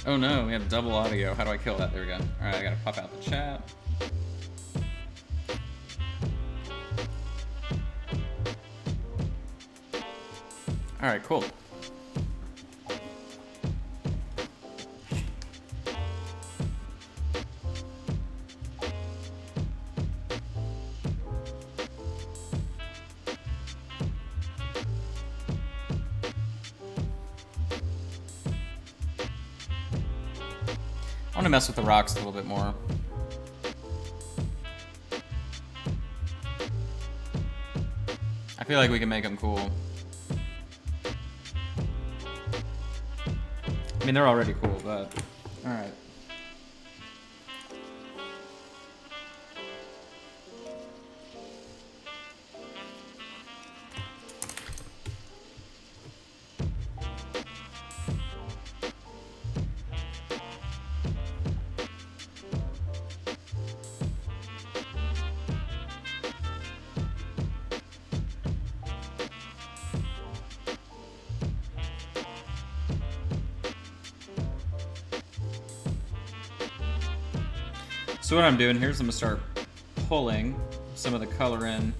Oh no, we have double audio. How do I kill that? There we go. Alright, I gotta pop out the chat. Alright, cool. I want to mess with the rocks a little bit more. I feel like we can make them cool. I mean, they're already cool, but alright. So what I'm doing here is I'm gonna start pulling some of the color in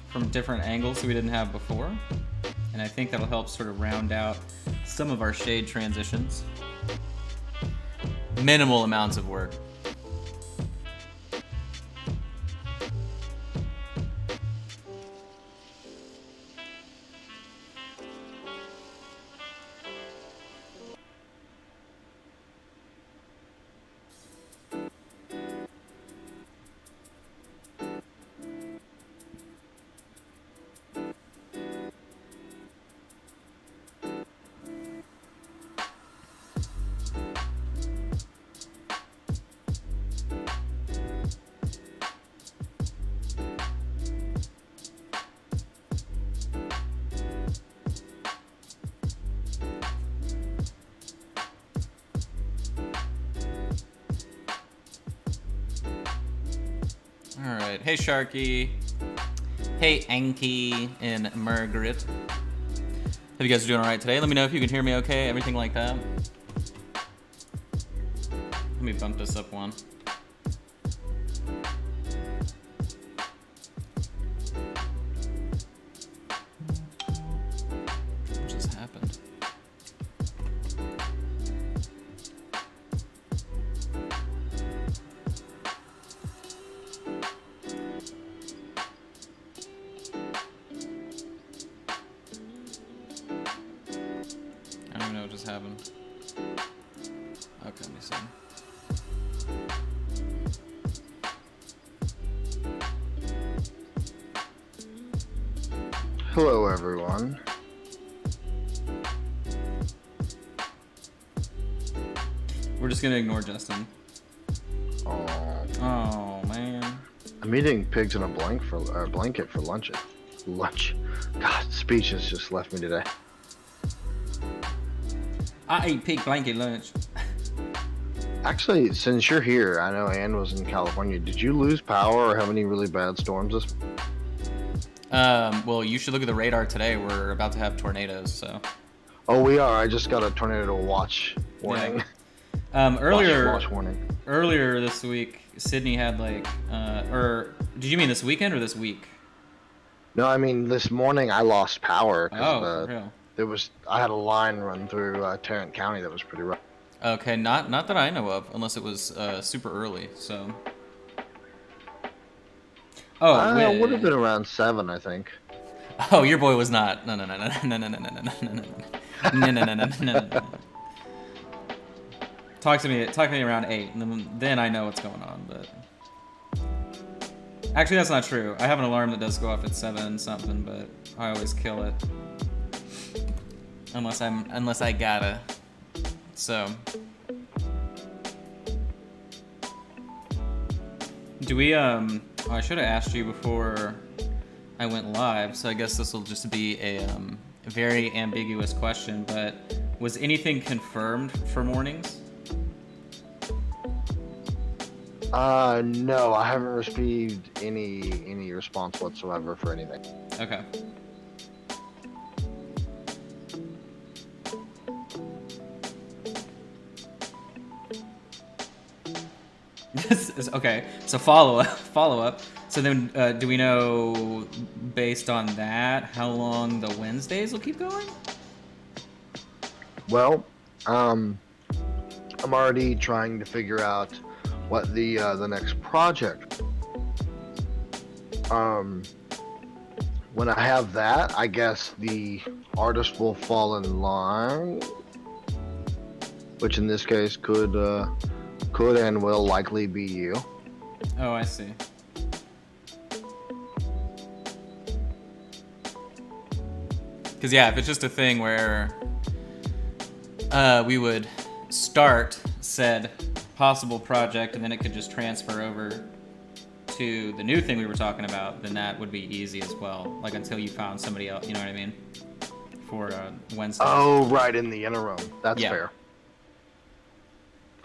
from different angles that we didn't have before. And I think that'll help sort of round out some of our shade transitions. Minimal amounts of work. Alright, hey Sharky. Hey Anki and Margaret. Hope you guys are doing alright today. Let me know if you can hear me okay, everything like that. Let me bump this up one. What just happened? I don't even know what just happened. Okay, let me see. Hello, everyone. We're just gonna ignore Justin. Oh man. I'm eating pigs in a blanket for lunch. God, speech has just left me today. I ate pig blanket lunch. Actually, since you're here, I know Ann was in California. Did you lose power or have any really bad storms this? Well, you should look at the radar today. We're about to have tornadoes, so. Oh, we are. I just got a tornado watch warning. Yeah. Watch warning. Earlier this week, Sydney had like, or did you mean this weekend or this week? No, I mean this morning I lost power Oh, because for real? I had a line run through Tarrant County that was pretty rough. Okay, not that I know of, unless it was super early. So. Oh, It would have been around 7, I think. Oh, your boy was not. No. Talk to me around 8, and then I know what's going on. But actually, that's not true. I have an alarm that does go off at 7 something, but I always kill it unless I gotta. So, do we I should have asked you before I went live, so I guess this will just be a very ambiguous question, but was anything confirmed for mornings? No, I haven't received any response whatsoever for anything. Okay. Okay, so follow up. So then, do we know, based on that, how long the Wednesdays will keep going? Well, I'm already trying to figure out what the next project. Um, when I have that, I guess the artist will fall in line, which in this case could and will likely be you. Oh, I see. Because yeah, if it's just a thing where we would start said possible project and then it could just transfer over to the new thing we were talking about, then that would be easy as well. Like until you found somebody else, you know what I mean? For Wednesday. Oh, right, in the interim. That's Yeah. fair.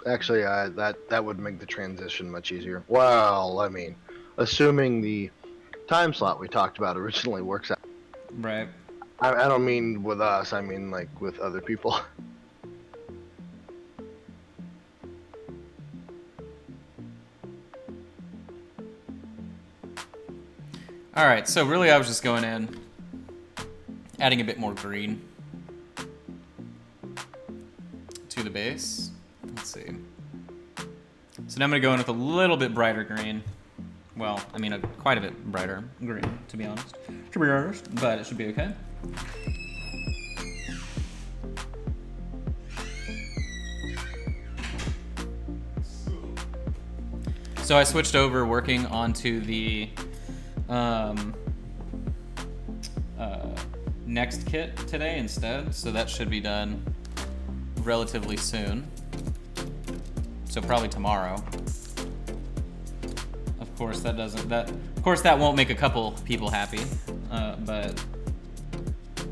Actually, that would make the transition much easier. Well, I mean, assuming the time slot we talked about originally works out. Right. I don't mean with us. I mean like with other people. All right. So really, I was just going in, adding a bit more green to the base. Let's see. So now I'm gonna go in with a little bit brighter green. Well, I mean, quite a bit brighter green, to be honest. But it should be okay. So I switched over working onto the next kit today instead, so that should be done relatively soon. So probably tomorrow. Of course, that won't make a couple people happy, but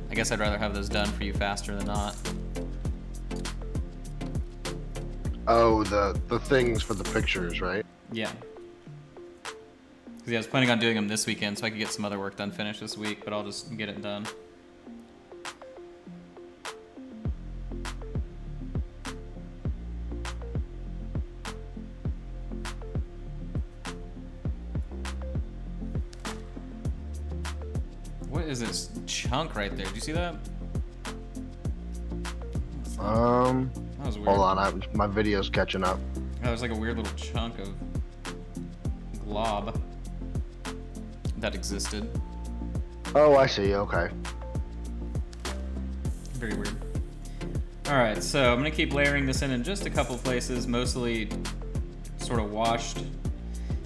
I guess I'd rather have those done for you faster than not. Oh, the things for the pictures, right? Yeah. Because yeah, I was planning on doing them this weekend so I could get some other work done finished this week, but I'll just get it done. What is this chunk right there? Did you see that? That was weird. Hold on, my video's catching up. Oh, there's like a weird little chunk of glob that existed. Oh, I see. Okay. Very weird. Alright, so I'm going to keep layering this in just a couple places, mostly sort of washed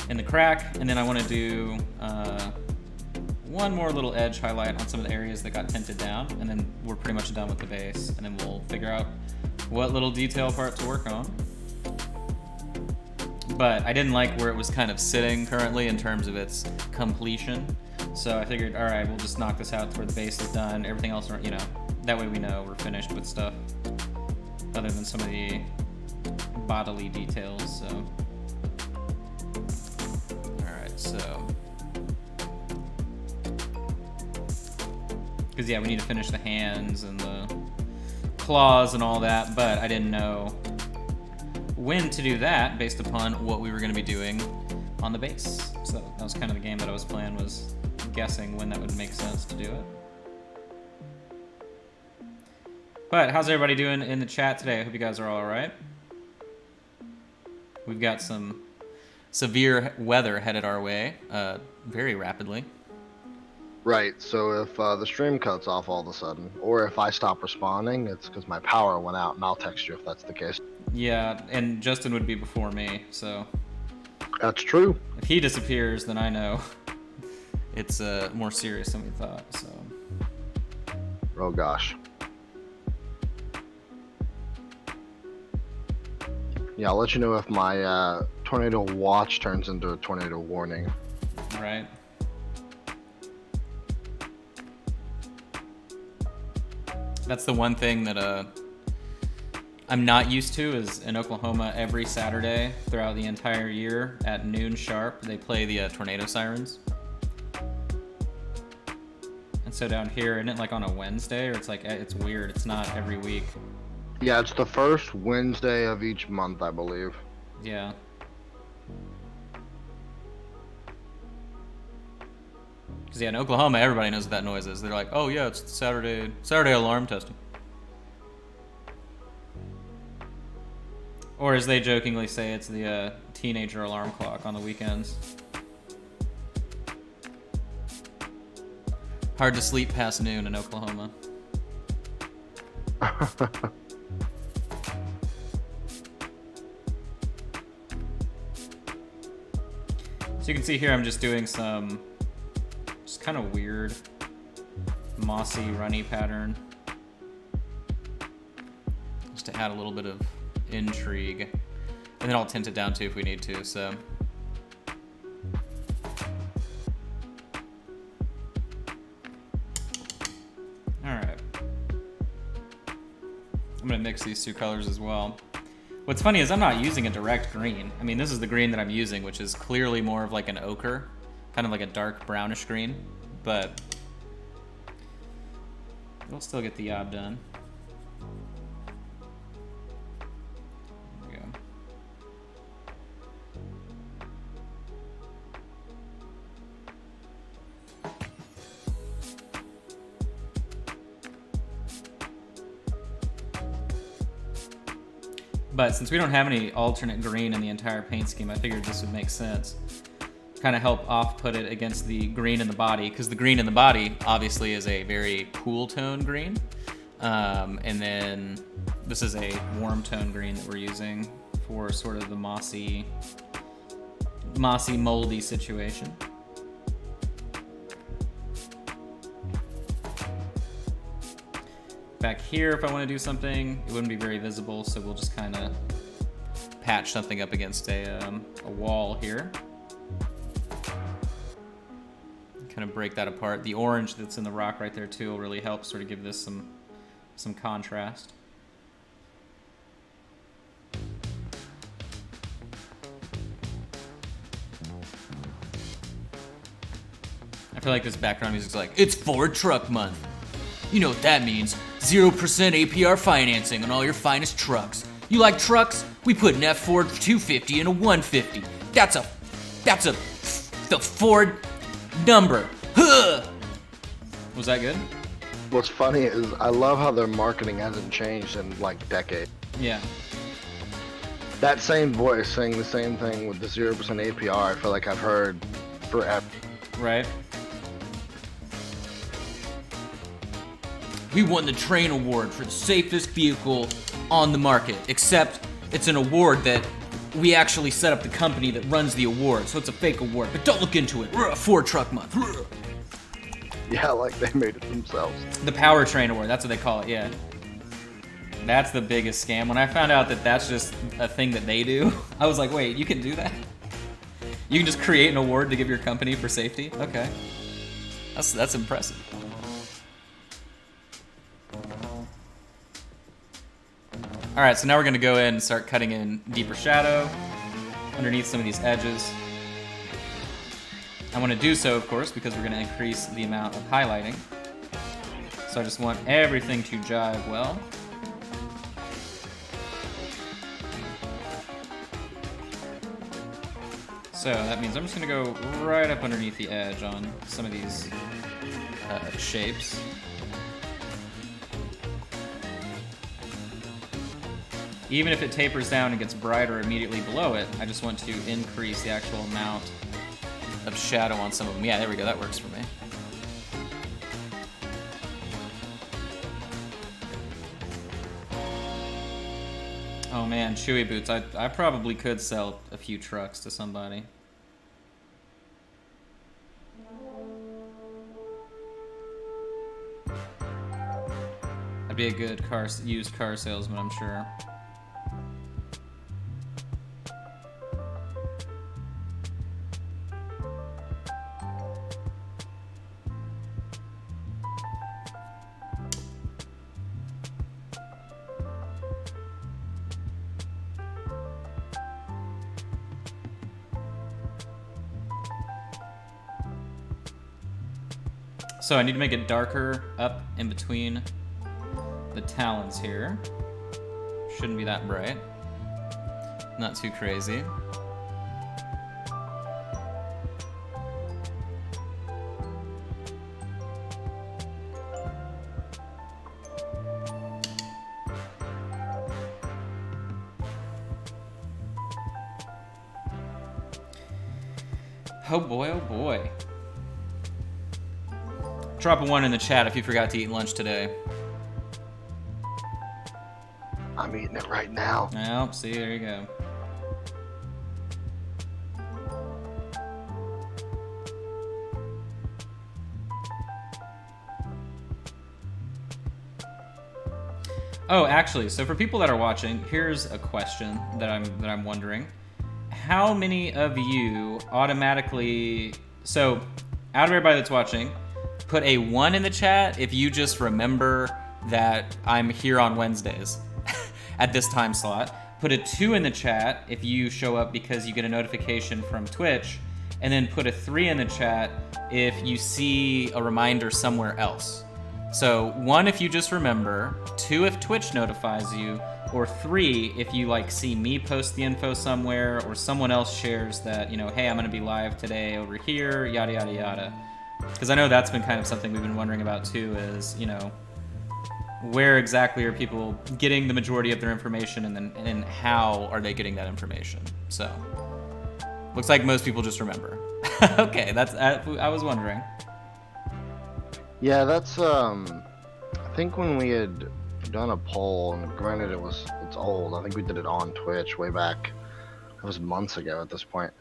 in the crack, and then I want to do one more little edge highlight on some of the areas that got tinted down, and then we're pretty much done with the base, and then we'll figure out what little detail part to work on. But I didn't like where it was kind of sitting currently in terms of its completion, so I figured, alright, we'll just knock this out to where the base is done, everything else, you know, that way we know we're finished with stuff, other than some of the bodily details, so. Alright, so. Because yeah, we need to finish the hands and the claws and all that, but I didn't know when to do that based upon what we were going to be doing on the base. So that was kind of the game that I was playing, was guessing when that would make sense to do it. But how's everybody doing in the chat today? I hope you guys are all right. We've got some severe weather headed our way very rapidly. Right, so if the stream cuts off all of a sudden, or if I stop responding, it's because my power went out, and I'll text you if that's the case. Yeah, and Justin would be before me, so. That's true. If he disappears, then I know it's more serious than we thought, so. Oh gosh. Yeah, I'll let you know if my tornado watch turns into a tornado warning. Right. That's the one thing that I'm not used to is in Oklahoma every Saturday throughout the entire year at noon sharp they play the tornado sirens. And so down here, isn't it like on a Wednesday, or it's like, it's weird, it's not every week. Yeah, it's the first Wednesday of each month, I believe. Yeah. Because yeah, in Oklahoma, everybody knows what that noise is. They're like, oh yeah, it's Saturday alarm testing. Or as they jokingly say, it's the teenager alarm clock on the weekends. Hard to sleep past noon in Oklahoma. So you can see here I'm just doing some just kind of weird mossy runny pattern just to add a little bit of intrigue, and then I'll tint it down too if we need to. So alright, I'm gonna mix these two colors as well. What's funny is I'm not using a direct green. I mean, this is the green that I'm using, which is clearly more of like an ochre, kind of like a dark brownish green, but it'll still get the job done. There we go. But since we don't have any alternate green in the entire paint scheme, I figured this would make sense. Kind of help off-put it against the green in the body, because the green in the body obviously is a very cool tone green. And then this is a warm tone green that we're using for sort of the mossy, moldy situation. Back here, if I want to do something, it wouldn't be very visible, so we'll just kind of patch something up against a wall here. Kind of break that apart. The orange that's in the rock right there too will really help sort of give this some contrast. I feel like this background music's like, it's Ford Truck Month. You know what that means. 0% APR financing on all your finest trucks. You like trucks? We put an F Ford 250 and a 150. That's the Ford number. Huh! Was that good? What's funny is I love how their marketing hasn't changed in like decades. Yeah. That same voice saying the same thing with the 0% APR, I feel like I've heard forever. Right. We won the Train Award for the safest vehicle on the market, except it's an award that we actually set up the company that runs the award, so it's a fake award, but don't look into it. Ford Truck Month. Yeah, like they made it themselves. The Powertrain Award, that's what they call it, yeah. That's the biggest scam. When I found out that that's just a thing that they do, I was like, wait, you can do that? You can just create an award to give your company for safety? Okay. That's impressive. Alright, so now we're going to go in and start cutting in deeper shadow underneath some of these edges. I want to do so, of course, because we're going to increase the amount of highlighting. So I just want everything to jive well. So that means I'm just going to go right up underneath the edge on some of these shapes. Even if it tapers down and gets brighter immediately below it, I just want to increase the actual amount of shadow on some of them. Yeah, there we go, that works for me. Oh man, Chewy boots. I probably could sell a few trucks to somebody. I'd be a good used car salesman, I'm sure. So I need to make it darker up in between the talons here. Shouldn't be that bright. Not too crazy. Oh boy, oh boy. Drop a 1 in the chat if you forgot to eat lunch today. I'm eating it right now. Oh, see, there you go. Oh, actually, so for people that are watching, here's a question that I'm wondering. How many of you automatically, so out of everybody that's watching, put a 1 in the chat if you just remember that I'm here on Wednesdays at this time slot. Put a 2 in the chat if you show up because you get a notification from Twitch, and then put a 3 in the chat if you see a reminder somewhere else. So 1 if you just remember, 2 if Twitch notifies you, or 3 if you like see me post the info somewhere, or someone else shares that, you know, hey, I'm gonna be live today over here, yada yada yada. Because I know that's been kind of something we've been wondering about too, is, you know, where exactly are people getting the majority of their information, and how are they getting that information? So looks like most people just remember. Okay, that's I was wondering. Yeah, that's I think when we had done a poll, and granted it's old. I think we did it on Twitch way back. It was months ago at this point.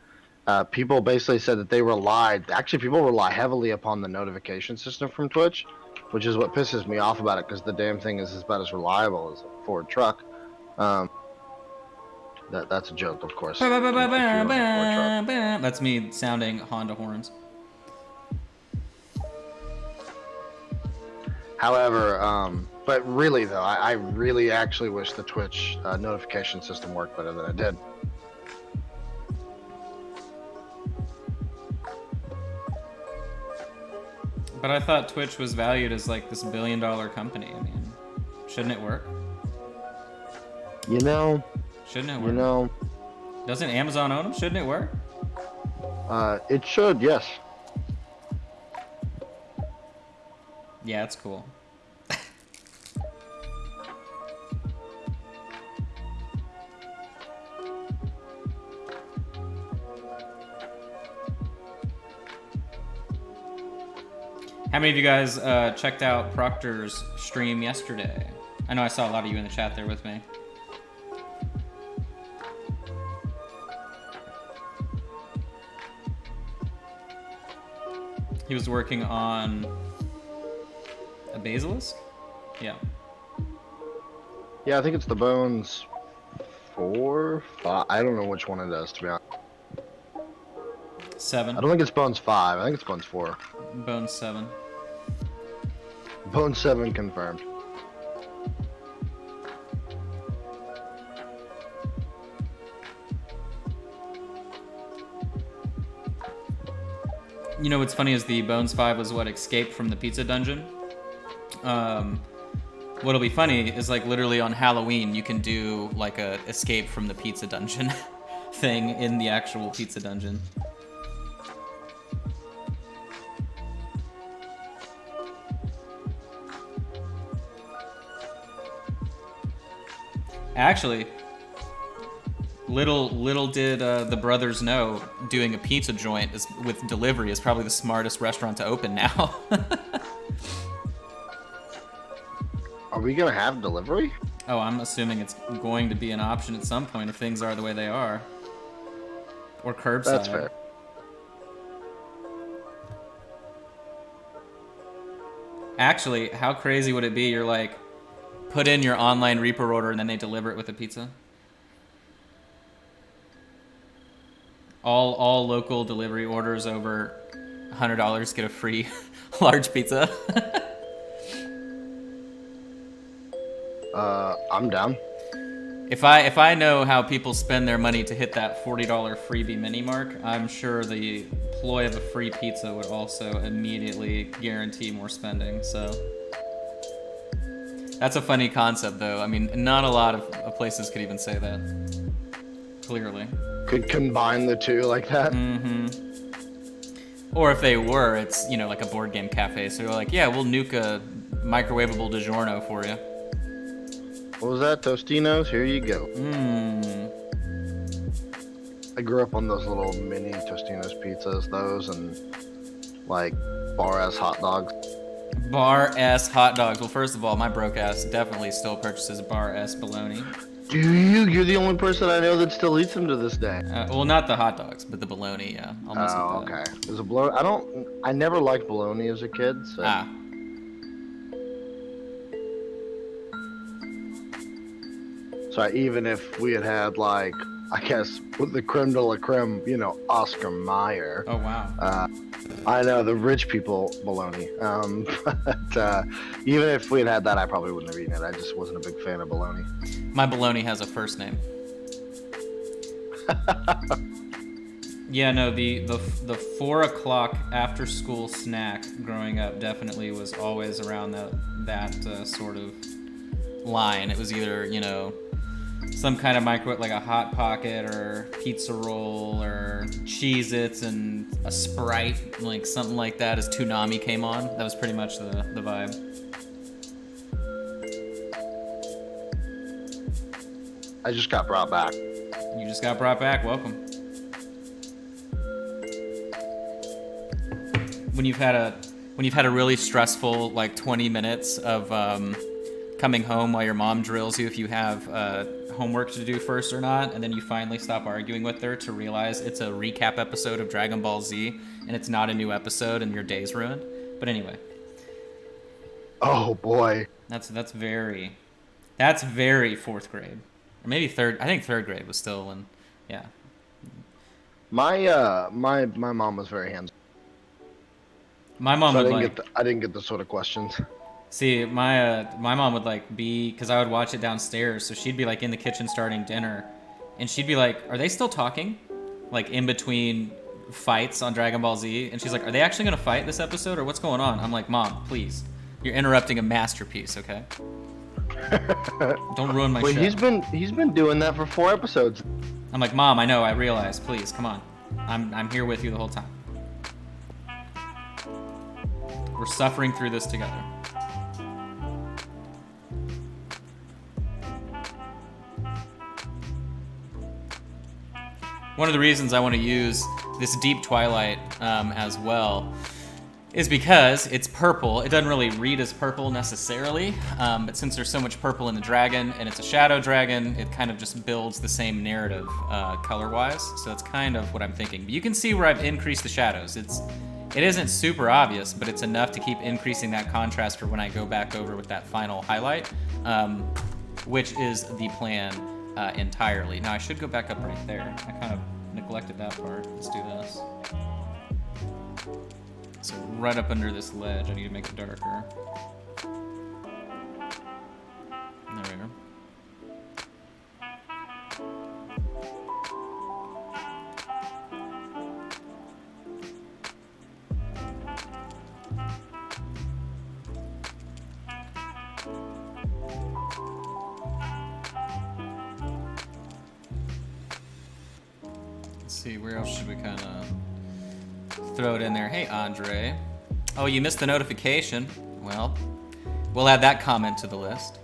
People basically said that they relied. Actually, people rely heavily upon the notification system from Twitch, which is what pisses me off about it, because the damn thing is about as reliable as a Ford truck. That's a joke, of course. That's me sounding Honda horns. However, but really though, I really actually wish the Twitch notification system worked better than it did. But I thought Twitch was valued as like this $1 billion company. I mean, shouldn't it work? You know. Shouldn't it work? You know. Doesn't Amazon own them? Shouldn't it work? It should, yes. Yeah, it's cool. How many of you guys checked out Proctor's stream yesterday? I know I saw a lot of you in the chat there with me. He was working on a basilisk? Yeah. Yeah, I think it's the Bones 4, 5. I don't know which one it is, to be honest. 7. I don't think it's Bones 5. I think it's Bones 4. Bones 7. Bones 7 confirmed. You know what's funny is the Bones 5 was what escaped from the pizza dungeon. What'll be funny is like literally on Halloween you can do like a escape from the pizza dungeon thing in the actual pizza dungeon. Actually, little did the brothers know, doing a pizza joint with delivery is probably the smartest restaurant to open now. Are we gonna have delivery? Oh, I'm assuming it's going to be an option at some point if things are the way they are. Or curbside. That's fair. Actually, how crazy would it be? You're like, put in your online Reaper order and then they deliver it with a pizza? All local delivery orders over $100 get a free large pizza. I'm down. If I know how people spend their money to hit that $40 freebie mini mark, I'm sure the ploy of a free pizza would also immediately guarantee more spending. So that's a funny concept, though. I mean, not a lot of places could even say that. Clearly. Could combine the two like that. Mm-hmm. Or if they were, it's, you know, like a board game cafe. So they're like, yeah, we'll nuke a microwavable DiGiorno for you. What was that? Tostinos? Here you go. I grew up on those little mini Tostino's pizzas, those and like bar ass hot dogs. Bar S hot dogs. Well, first of all, my broke ass definitely still purchases Bar S bologna. Do you? You're the only person I know that still eats them to this day. Well, not the hot dogs, but the bologna. Yeah, almost. Oh, okay. There's a bologna. I never liked bologna as a kid. So. Ah. So even if we had like, I guess, with the creme de la creme, Oscar Mayer. Oh wow. I know the rich people bologna. But even if we had that, I probably wouldn't have eaten it. I just wasn't a big fan of bologna. My bologna has a first name. Yeah, no, the 4 o'clock after school snack growing up definitely was always around that sort of line. It was either, some kind of microwave, like a Hot Pocket or pizza roll or Cheez-Its and a Sprite, like something like that as Toonami came on. That was pretty much the vibe. I just got brought back. You just got brought back. Welcome. When you've had a really stressful like 20 minutes of coming home while your mom drills you if you have homework to do first or not, and then you finally stop arguing with her to realize it's a recap episode of Dragon Ball Z and it's not a new episode and your day's ruined. But anyway. Oh boy. That's very fourth grade. Or maybe third. I think third grade was still when, yeah. My mom was very hands. My mom would I didn't get the sort of questions. See, my mom would like be, because I would watch it downstairs, so she'd be like in the kitchen starting dinner, and she'd be like, "Are they still talking?" Like in between fights on Dragon Ball Z, and she's like, "Are they actually gonna fight this episode, or what's going on?" I'm like, "Mom, please, you're interrupting a masterpiece, okay? Don't ruin my show." He's been doing that for 4 episodes. I'm like, "Mom, I know, I realize. Please, come on. I'm here with you the whole time. We're suffering through this together." One of the reasons I want to use this Deep Twilight as well is because it's purple. It doesn't really read as purple necessarily, but since there's so much purple in the dragon and it's a shadow dragon, it kind of just builds the same narrative color-wise. So that's kind of what I'm thinking. But you can see where I've increased the shadows. It isn't super obvious, but it's enough to keep increasing that contrast for when I go back over with that final highlight, which is the plan entirely. Now I should go back up right there. I kind of neglected that part. Let's do this. So right up under this ledge, I need to make it darker. There we go. Let's see, where else should we kind of throw it in there? Hey, Andre. Oh, you missed the notification. Well, we'll add that comment to the list.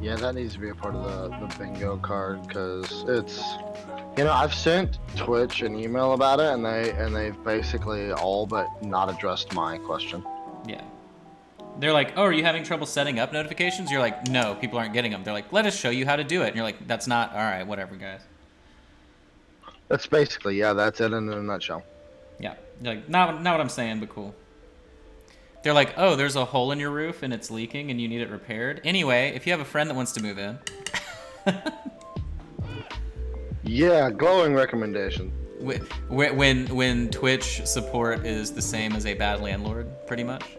Yeah, that needs to be a part of the bingo card, because it's, I've sent Twitch an email about it, and they've basically all but not addressed my question. Yeah. They're like, "Oh, are you having trouble setting up notifications?" You're like, "No, people aren't getting them." They're like, "Let us show you how to do it." And you're like, "That's not, all right, whatever, guys." That's basically, yeah, that's it in a nutshell. Yeah, like not what I'm saying, but cool. They're like, "Oh, there's a hole in your roof and it's leaking and you need it repaired." Anyway, if you have a friend that wants to move in. Yeah, glowing recommendation. When Twitch support is the same as a bad landlord, pretty much.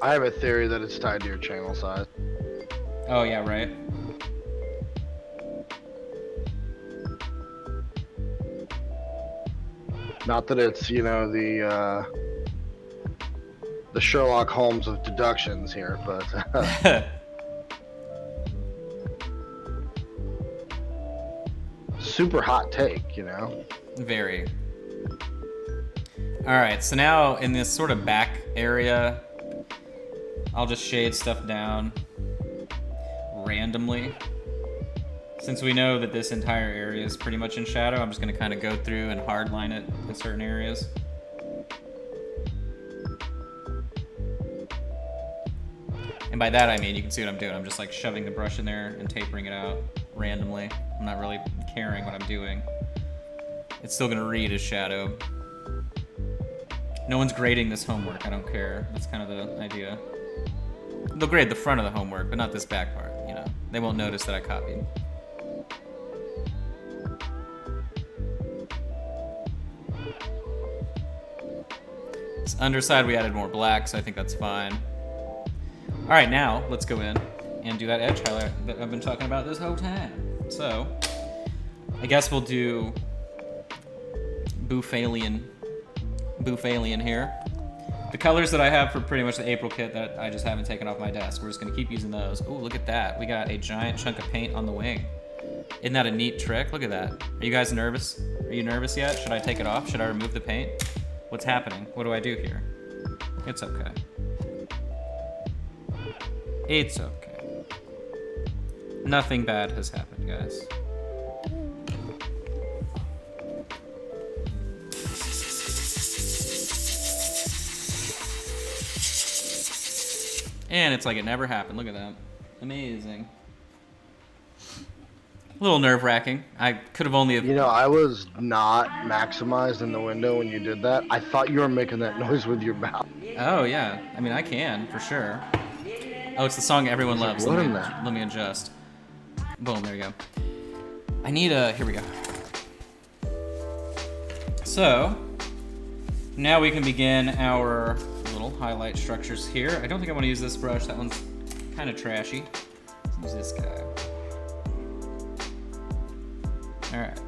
I have a theory that it's tied to your channel size. Oh yeah, right. Not that it's, the Sherlock Holmes of deductions here, but super hot take, Very. All right, so now in this sort of back area, I'll just shade stuff down. randomly. Since we know that this entire area is pretty much in shadow, I'm just going to kind of go through and hardline it in certain areas. And by that I mean, you can see what I'm doing. I'm just like shoving the brush in there and tapering it out randomly. I'm not really caring what I'm doing. It's still going to read as shadow. No one's grading this homework, I don't care. That's kind of the idea. They'll grade the front of the homework, but not this back part, you know. They won't notice that I copied. This underside we added more black, so I think that's fine. Alright, now let's go in and do that edge highlight that I've been talking about this whole time. So, I guess we'll do Boophalian here. The colors that I have for pretty much the April kit that I just haven't taken off my desk, we're just gonna keep using those. Oh, look at that. We got a giant chunk of paint on the wing. Isn't that a neat trick? Look at that. Are you guys nervous? Are you nervous yet? Should I take it off? Should I remove the paint? What's happening? What do I do here? It's okay. It's okay. Nothing bad has happened, guys. And it's like it never happened. Look at that. Amazing. A little nerve-wracking. I could have only... You know, I was not maximized in the window when you did that. I thought you were making that noise with your mouth. Oh, yeah. I mean, I can, for sure. Oh, it's the song everyone loves. Let me adjust. Boom, there we go. I need a... Here we go. So, now we can begin our little highlight structures here. I don't think I want to use this brush. That one's kind of trashy. Let's use this guy. All right.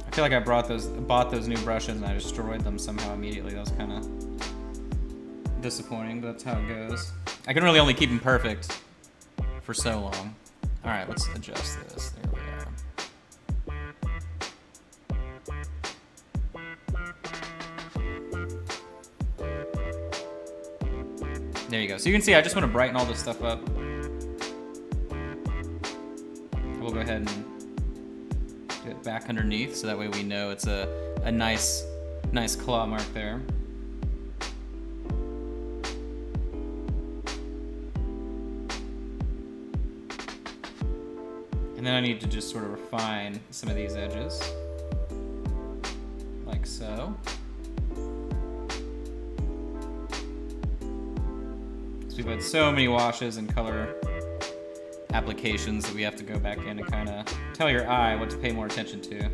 I feel like I bought those new brushes and I destroyed them somehow immediately. That was kind of disappointing, but that's how it goes. I can really only keep them perfect for so long. All right, let's adjust this. There we go. There you go. So you can see I just want to brighten all this stuff up. We'll go ahead and do it back underneath so that way we know it's a nice claw mark there. And then I need to just sort of refine some of these edges, like so. So we've had so many washes and color applications that we have to go back in and kind of tell your eye what to pay more attention to.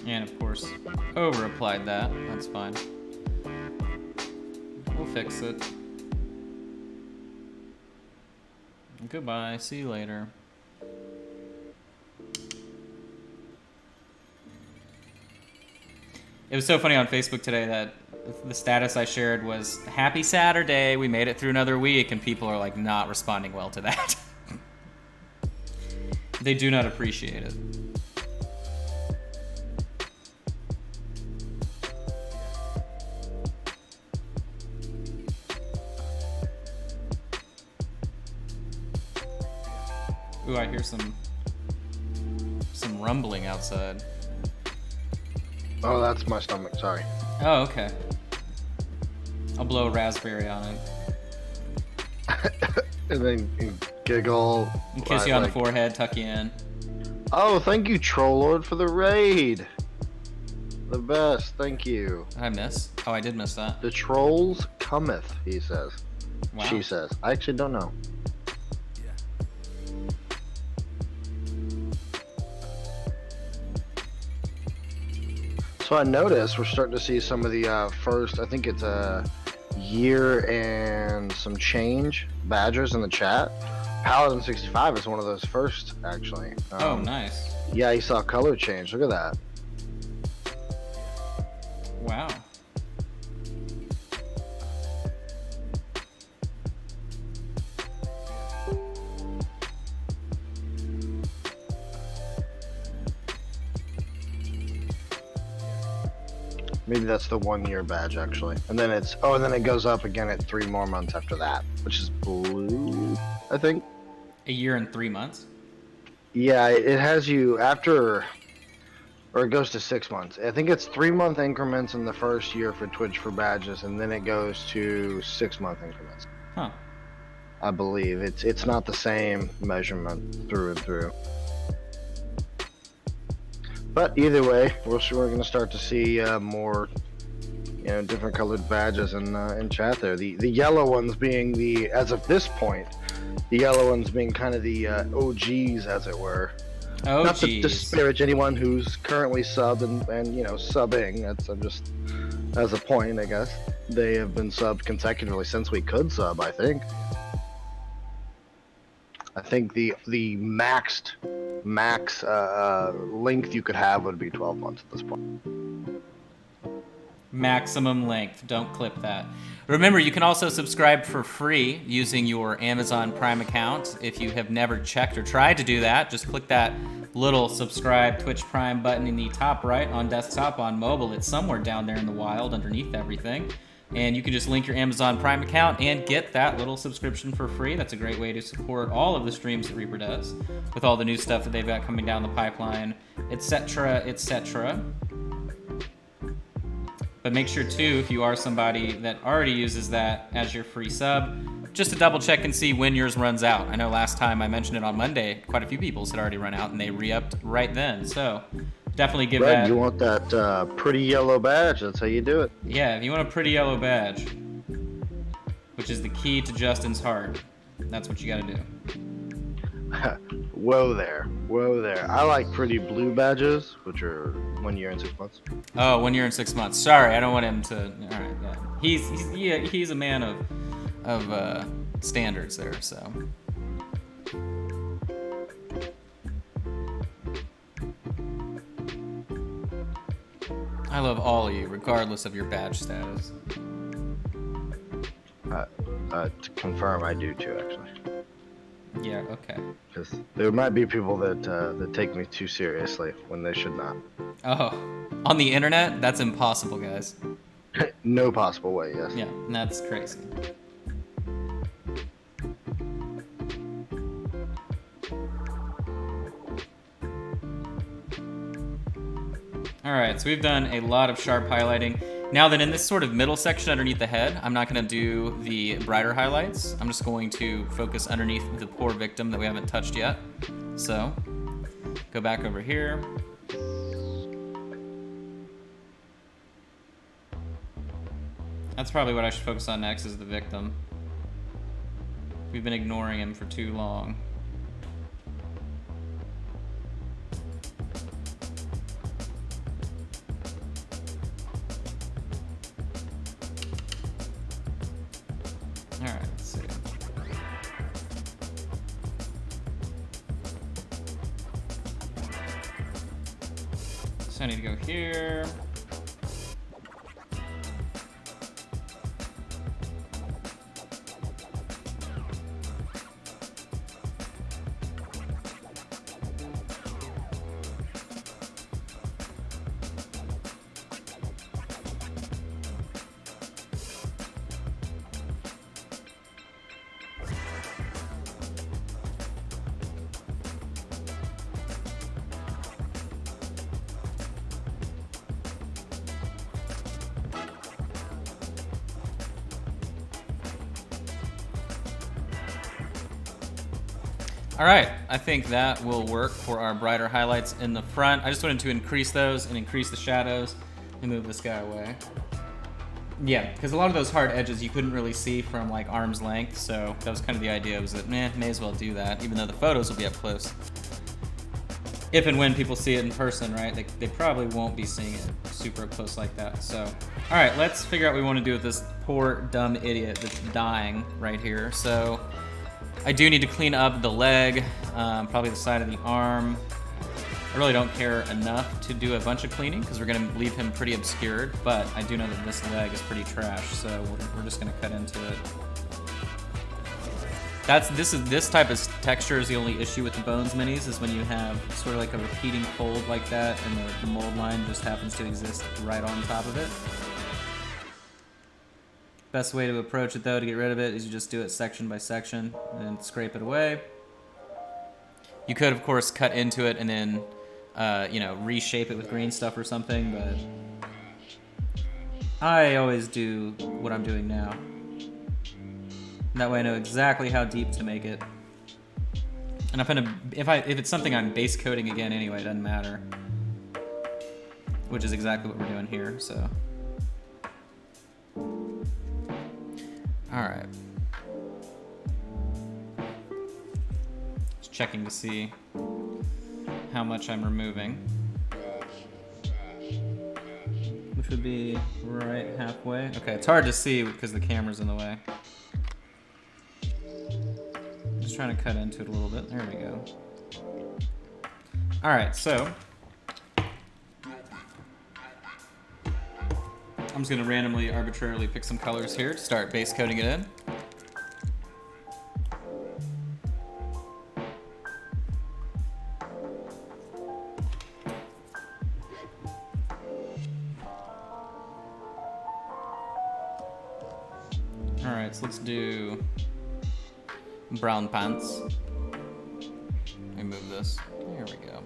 And of course, over-applied that. That's fine. We'll fix it. Goodbye. See you later. It was so funny on Facebook today that the status I shared was, "Happy Saturday, we made it through another week," and people are like not responding well to that. They do not appreciate it. Ooh, I hear some rumbling outside. Oh, that's my stomach, sorry. Oh, okay. I'll blow a raspberry on it. And then you giggle. And kiss you on the forehead, tuck you in. Oh, thank you, Troll Lord, for the raid. The best, thank you. Did I miss? Oh, I did miss that. The trolls cometh, he says. Wow. She says. I actually don't know. So I noticed we're starting to see some of the first, I think it's a year and some change badgers in the chat. Paladin65 is one of those first, actually. Oh, nice. Yeah, he saw color change. Look at that. Wow. Maybe that's the 1 year badge actually. And then and then it goes up again at 3 more months after that, which is blue, I think. A year and 3 months? Yeah, it has you after, or it goes to 6 months. I think it's 3-month increments in the first year for Twitch for badges, and then it goes to 6-month increments. Huh. I believe it's not the same measurement through and through. But either way, we're going to start to see more, different colored badges in chat there. The yellow ones being as of this point, the yellow ones being kind of the OGs, as it were. Oh, not to disparage anyone who's currently subbed and subbing. That's just as a point, I guess. They have been subbed consecutively since we could sub, I think. I think the max length you could have would be 12 months at this point. Maximum length. Don't clip that. Remember, you can also subscribe for free using your Amazon Prime account. If you have never checked or tried to do that, just click that little subscribe Twitch Prime button in the top right on desktop, on mobile. It's somewhere down there in the wild underneath everything. And you can just link your Amazon Prime account and get that little subscription for free. That's a great way to support all of the streams that Reaper does with all the new stuff that they've got coming down the pipeline, etc., etc. But make sure too, if you are somebody that already uses that as your free sub, just to double check and see when yours runs out. I know last time I mentioned it on Monday, quite a few people's had already run out and they re-upped right then. So definitely give that. You want that pretty yellow badge? That's how you do it. Yeah, if you want a pretty yellow badge, which is the key to Justin's heart, that's what you got to do. Whoa there. I like pretty blue badges, which are 1 year and 6 months. Oh, 1 year and 6 months. Sorry, I don't want him to. All right, yeah. He's a man of standards there. So. I love all of you, regardless of your badge status. To confirm, I do too, actually. Yeah, okay. Because there might be people that take me too seriously when they should not. Oh, on the internet? That's impossible, guys. No possible way, yes. Yeah, that's crazy. Alright, so we've done a lot of sharp highlighting. Now then, in this sort of middle section underneath the head, I'm not going to do the brighter highlights. I'm just going to focus underneath the poor victim that we haven't touched yet. So, go back over here. That's probably what I should focus on next, is the victim. We've been ignoring him for too long. Alright, let's see. So I need to go here. All right, I think that will work for our brighter highlights in the front. I just wanted to increase those and increase the shadows and move this guy away. Yeah, because a lot of those hard edges you couldn't really see from like arm's length, so that was kind of the idea, was that may as well do that, even though the photos will be up close. If and when people see it in person, right? They probably won't be seeing it super up close like that. So, all right, let's figure out what we want to do with this poor dumb idiot that's dying right here. So, I do need to clean up the leg, probably the side of the arm. I really don't care enough to do a bunch of cleaning because we're going to leave him pretty obscured, but I do know that this leg is pretty trash, so we're just going to cut into it. This type of texture is the only issue with the Bones minis, is when you have sort of like a repeating fold like that, and the mold line just happens to exist right on top of it. Best way to approach it, though, to get rid of it is you just do it section by section and scrape it away. You could, of course, cut into it and then, you know, reshape it with green stuff or something, but I always do what I'm doing now. That way I know exactly how deep to make it. And if it's something I'm base coating again anyway, it doesn't matter. Which is exactly what we're doing here, so. Alright. Just checking to see how much I'm removing. Which would be right halfway. Okay, it's hard to see because the camera's in the way. Just trying to cut into it a little bit. There we go. Alright, so I'm just going to randomly, arbitrarily pick some colors here to start base coating it in. Alright, so let's do brown pants. Let me move this. There we go.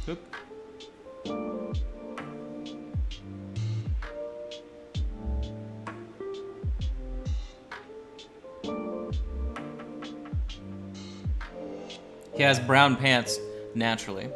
Oop. He has brown pants naturally.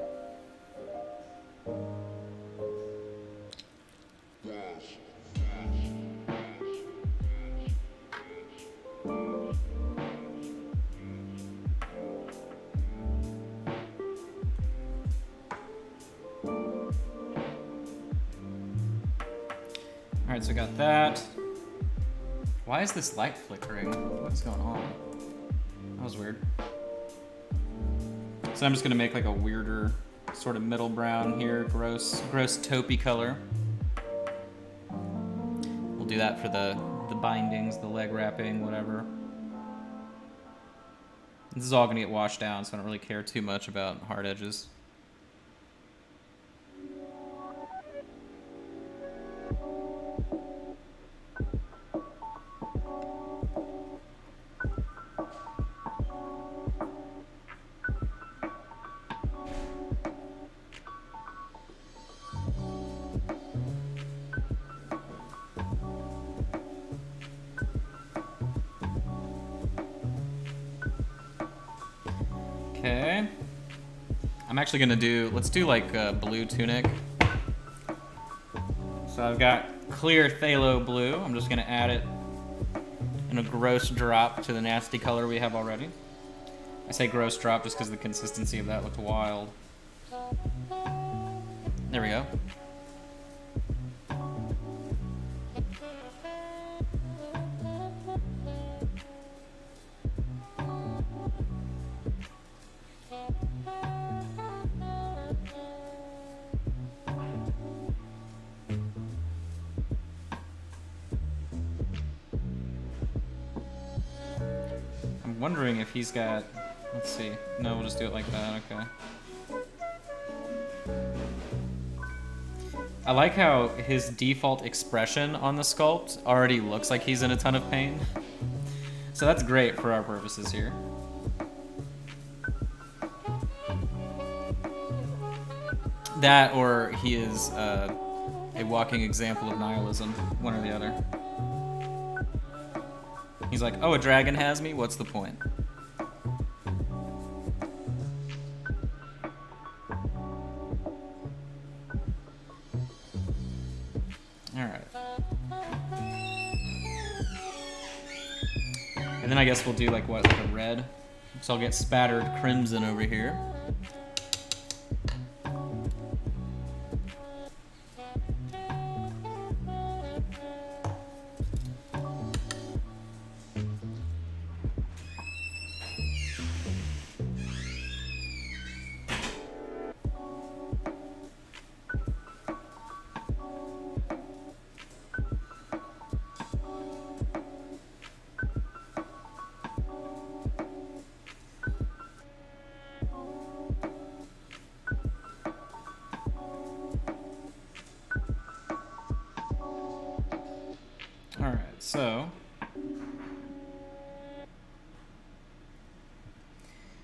Alright, so I got that. Why is this light flickering? What's going on? That was weird. So I'm just gonna make like a weirder sort of middle brown here, gross taupey color. We'll do that for the bindings, the leg wrapping, whatever. This is all gonna get washed down, so I don't really care too much about hard edges. Okay. I'm actually gonna let's do like a blue tunic. So I've got clear phthalo blue. I'm just gonna add it in a gross drop to the nasty color we have already. I say gross drop just because the consistency of that looked wild. There we go. I'm wondering if he's got, let's see. No, we'll just do it like that, okay. I like how his default expression on the sculpt already looks like he's in a ton of pain. So that's great for our purposes here. That, or he is a walking example of nihilism, one or the other. He's like, oh, a dragon has me? What's the point? Alright. And then I guess we'll do like what, like a red? So I'll get spattered crimson over here. So,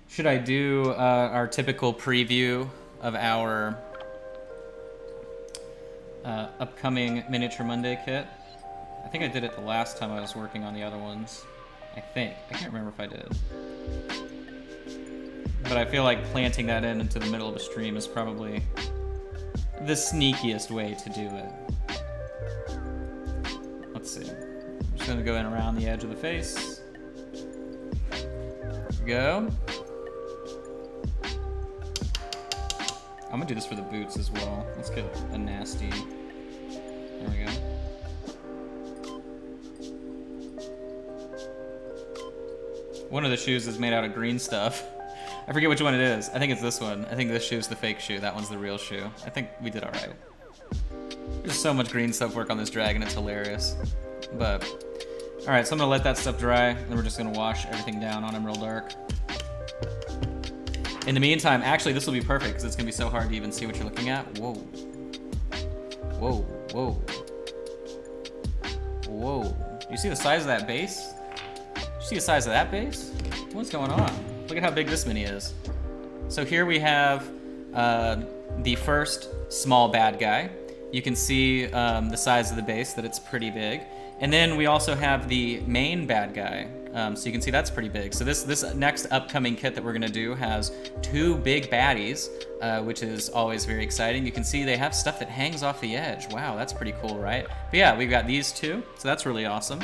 should I do our typical preview of our upcoming Miniature Monday kit? I think I did it the last time I was working on the other ones. I think. I can't remember if I did. But I feel like planting that into the middle of a stream is probably the sneakiest way to do it. Let's see. I'm just gonna go in around the edge of the face. There we go. I'm gonna do this for the boots as well. Let's get a nasty. There we go. One of the shoes is made out of green stuff. I forget which one it is. I think it's this one. I think this shoe's the fake shoe. That one's the real shoe. I think we did all right. There's so much green stuff work on this dragon. It's hilarious. But, all right, so I'm gonna let that stuff dry, and then we're just gonna wash everything down on him real dark. In the meantime, actually, this will be perfect because it's gonna be so hard to even see what you're looking at. Whoa. Whoa, whoa. Whoa. You see the size of that base? You see the size of that base? What's going on? Look at how big this mini is. So here we have the first small bad guy. You can see the size of the base, that it's pretty big. And then we also have the main bad guy. So you can see that's pretty big. So this next upcoming kit that we're gonna do has 2 big baddies, which is always very exciting. You can see they have stuff that hangs off the edge. Wow, that's pretty cool, right? But yeah, we've got these 2, so that's really awesome.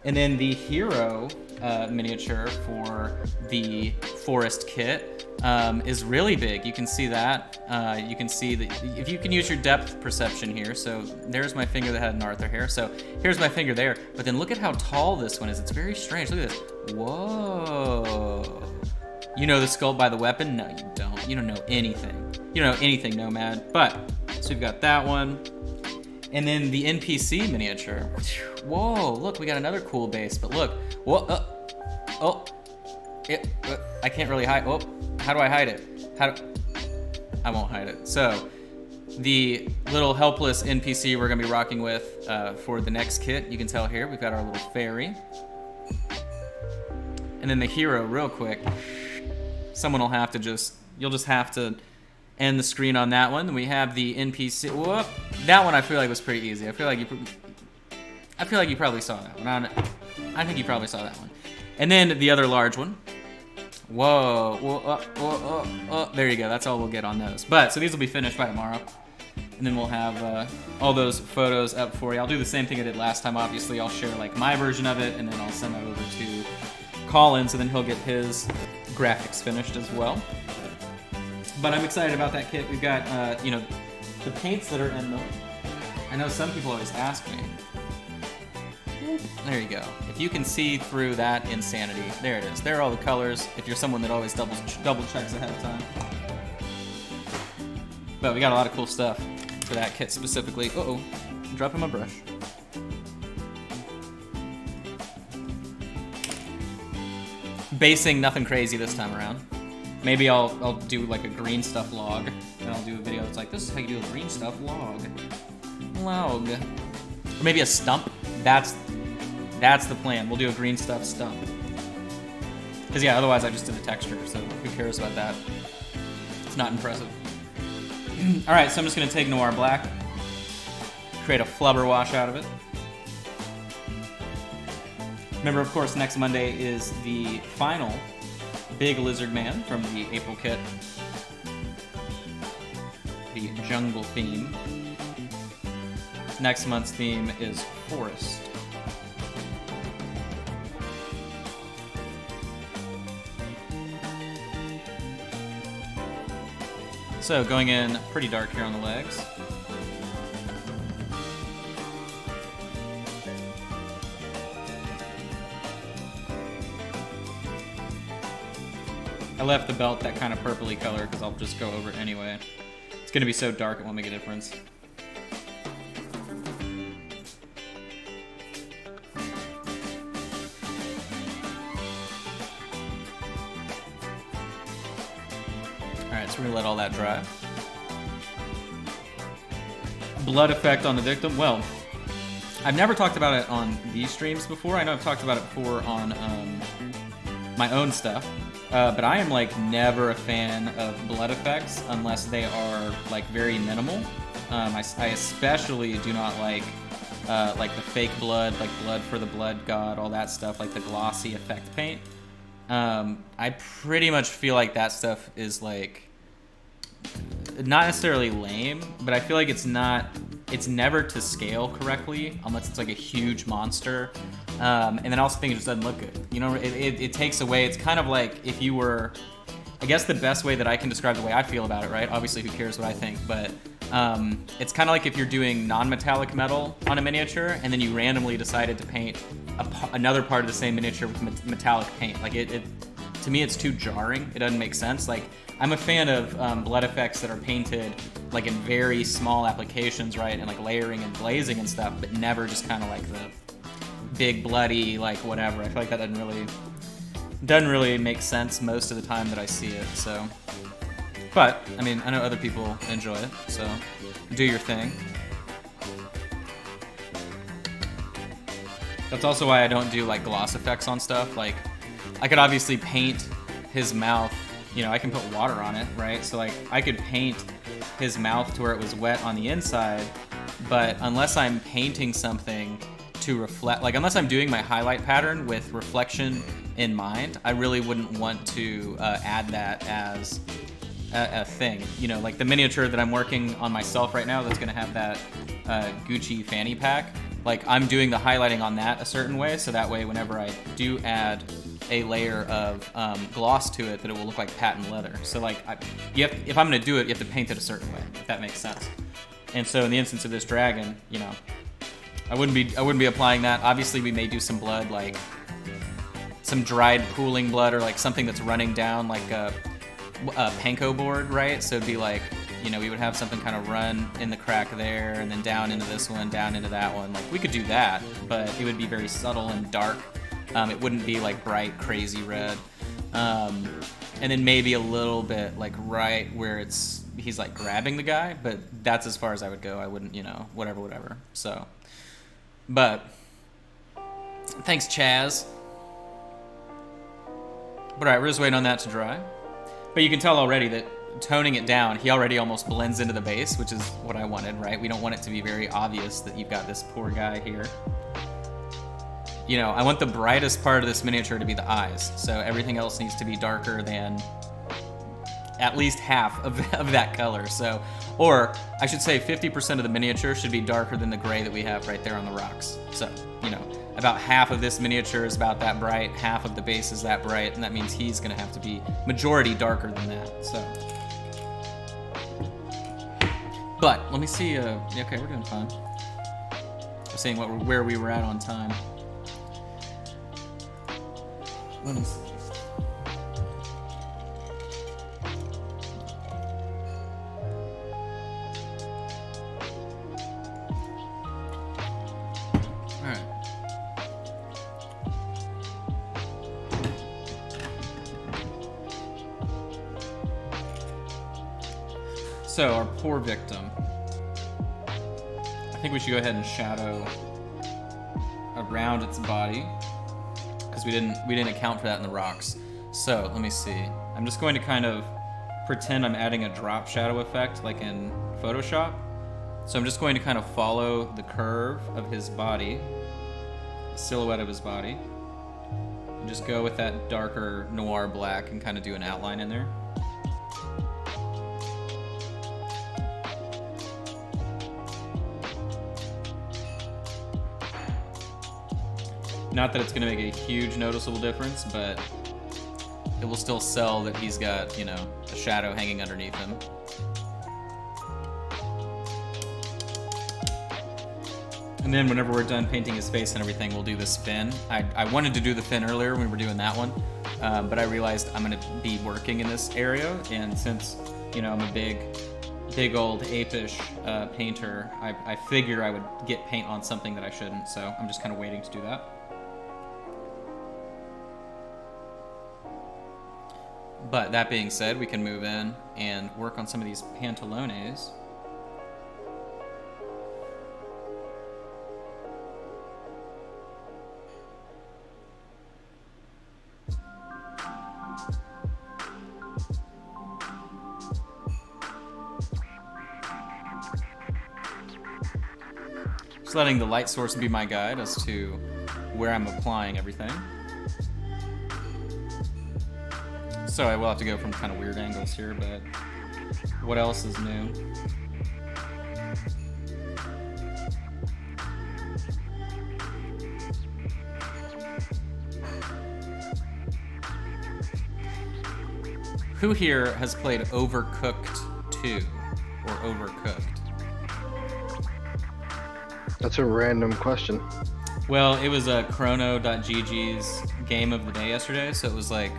And then the hero miniature for the forest kit is really big. You can see that. You can see that if you can use your depth perception here. So there's my finger that had an Arthur hair. So here's my finger there. But then look at how tall this one is. It's very strange. Look at this. Whoa. You know the sculpt by the weapon? No, you don't. You don't know anything. You don't know anything, Nomad. But, so we've got that one. And then the NPC miniature. Whoa, look, we got another cool base. But look, whoa, I can't really hide. Oh, how do I hide it? I won't hide it. So, the little helpless NPC we're gonna be rocking with for the next kit, you can tell here, we've got our little fairy. And then the hero, real quick, someone will have to you'll just have to end the screen on that one. Then we have the NPC. Whoop. That one I feel like was pretty easy. I feel like you probably saw that one. I think you probably saw that one. And then the other large one. Whoa. Whoa. There you go. That's all we'll get on those. But so these will be finished by tomorrow. And then we'll have all those photos up for you. I'll do the same thing I did last time. Obviously, I'll share like my version of it, and then I'll send that over to Colin, so then he'll get his graphics finished as well. But I'm excited about that kit. We've got, the paints that are in them. I know some people always ask me. There you go. If you can see through that insanity, there it is. There are all the colors, if you're someone that always double checks ahead of time. But we got a lot of cool stuff for that kit specifically. Uh-oh, I'm dropping my brush. Basing nothing crazy this time around. Maybe I'll do like a green stuff log, and I'll do a video that's like, this is how you do a green stuff log. Or maybe a stump. That's the plan. We'll do a green stuff stump. Because yeah, otherwise I just did a texture, so who cares about that? It's not impressive. Alright, so I'm just going to take Noir Black, create a flubber wash out of it. Remember, of course, next Monday is the final big lizard man from the April kit. The jungle theme. Next month's theme is forest. So going in pretty dark here on the legs. I left the belt that kind of purpley color because I'll just go over it anyway. It's going to be so dark it won't make a difference. Alright, so we're going to let all that dry. Blood effect on the victim. Well, I've never talked about it on these streams before. I know I've talked about it before on my own stuff, but I am like never a fan of blood effects unless they are like very minimal. I especially do not like the fake blood, like blood for the blood god, all that stuff, like the glossy effect paint. I pretty much feel like that stuff is like not necessarily lame, but I feel like it's never to scale correctly unless it's like a huge monster. And then I also think it just doesn't look good. You know, it takes away, it's kind of like if you were, I guess the best way that I can describe the way I feel about it, right? Obviously, who cares what I think, but it's kind of like if you're doing non-metallic metal on a miniature and then you randomly decided to paint another part of the same miniature with metallic paint. Like it, to me, it's too jarring. It doesn't make sense. Like, I'm a fan of blood effects that are painted like in very small applications, right? And like layering and glazing and stuff, but never just kind of like the big bloody, like whatever. I feel like that doesn't really make sense most of the time that I see it, so. But, I mean, I know other people enjoy it, so do your thing. That's also why I don't do like gloss effects on stuff. Like, I could obviously paint his mouth, you know, I can put water on it, right? So like, I could paint his mouth to where it was wet on the inside, but unless I'm painting something to reflect, like unless I'm doing my highlight pattern with reflection in mind, I really wouldn't want to add that as a thing. You know, like the miniature that I'm working on myself right now that's gonna have that Gucci fanny pack, like I'm doing the highlighting on that a certain way, so that way whenever I do add a layer of gloss to it, that it will look like patent leather. So like, if I'm gonna do it, you have to paint it a certain way, if that makes sense. And so in the instance of this dragon, you know, I wouldn't be applying that. Obviously, we may do some blood, like some dried pooling blood, or like something that's running down like a panko board, right? So it'd be like, you know, we would have something kind of run in the crack there, and then down into this one, down into that one. Like, we could do that, but it would be very subtle and dark. It wouldn't be like bright, crazy red. And then maybe a little bit like right where he's like grabbing the guy, but that's as far as I would go. I wouldn't, you know, whatever. So, but thanks, Chaz. But all right, we're just waiting on that to dry. But you can tell already that toning it down, he already almost blends into the base, which is what I wanted, right? We don't want it to be very obvious that you've got this poor guy here. You know, I want the brightest part of this miniature to be the eyes, so everything else needs to be darker than at least half of that color. So, or I should say 50% of the miniature should be darker than the gray that we have right there on the rocks. So, you know, about half of this miniature is about that bright, half of the base is that bright, and that means he's gonna have to be majority darker than that, so. But, let me see, okay, we're doing fine. I'm saying where we were at on time. Let me see. Alright. So, our poor victim. I think we should go ahead and shadow around its body, because we didn't account for that in the rocks. So let me see. I'm just going to kind of pretend I'm adding a drop shadow effect like in Photoshop. So I'm just going to kind of follow the curve of his body, the silhouette of his body, and just go with that darker noir black and kind of do an outline in there. Not that it's going to make a huge noticeable difference, but it will still sell that he's got, you know, a shadow hanging underneath him. And then whenever we're done painting his face and everything, we'll do this fin. I wanted to do the fin earlier when we were doing that one, but I realized I'm going to be working in this area, and since, you know, I'm a big old apish painter, I figure I would get paint on something that I shouldn't, so I'm just kind of waiting to do that. But that being said, we can move in and work on some of these pantalones. Just letting the light source be my guide as to where I'm applying everything. So I will have to go from kind of weird angles here, but what else is new? Who here has played Overcooked 2 or Overcooked? That's a random question. Well, it was a Chrono.gg's game of the day yesterday, so it was like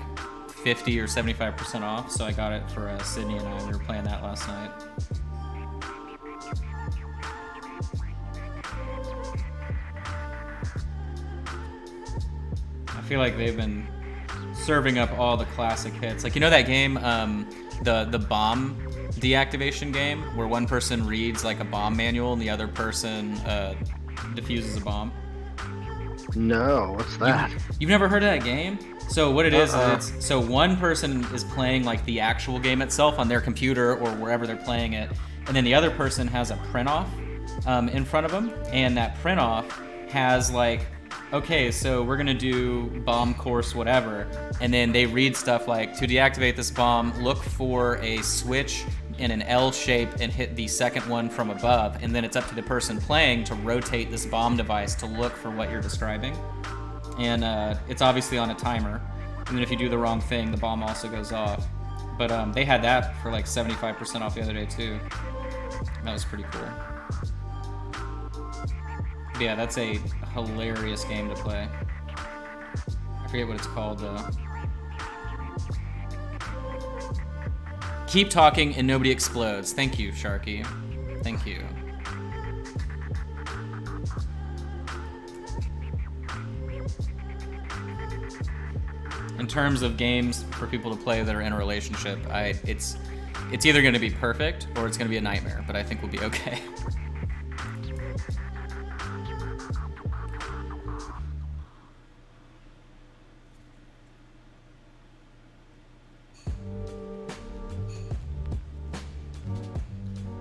50 or 75% off, so I got it for Sydney and I. We were playing that last night. I feel like they've been serving up all the classic hits. Like, you know that game, the bomb deactivation game, where one person reads like a bomb manual and the other person defuses a bomb? No, what's that? You've never heard of that game? So what it is it's so one person is playing like the actual game itself on their computer or wherever they're playing it, and then the other person has a print off in front of them, and that print off has like, okay, so we're gonna do bomb course whatever, and then they read stuff like, to deactivate this bomb, look for a switch in an L shape and hit the second one from above, and then it's up to the person playing to rotate this bomb device to look for what you're describing. And it's obviously on a timer, and then if you do the wrong thing, the bomb also goes off. But they had that for like 75% off the other day too. That was pretty cool. But yeah, that's a hilarious game to play. I forget what it's called though. Keep talking and nobody explodes. Thank you, Sharky. Thank you. In terms of games for people to play that are in a relationship, it's either going to be perfect or it's going to be a nightmare, but I think we'll be okay.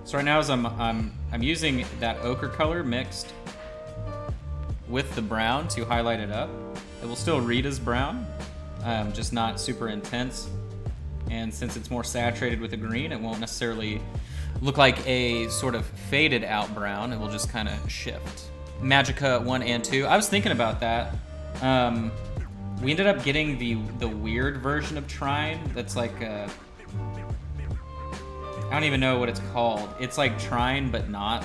So right now, as I'm using that ochre color mixed with the brown to highlight it up. It will still read as brown, just not super intense. And since it's more saturated with the green, it won't necessarily look like a sort of faded out brown. It will just kind of shift. Magica 1 and 2. I was thinking about that. We ended up getting the weird version of Trine that's like I don't even know what it's called. It's like Trine, but not.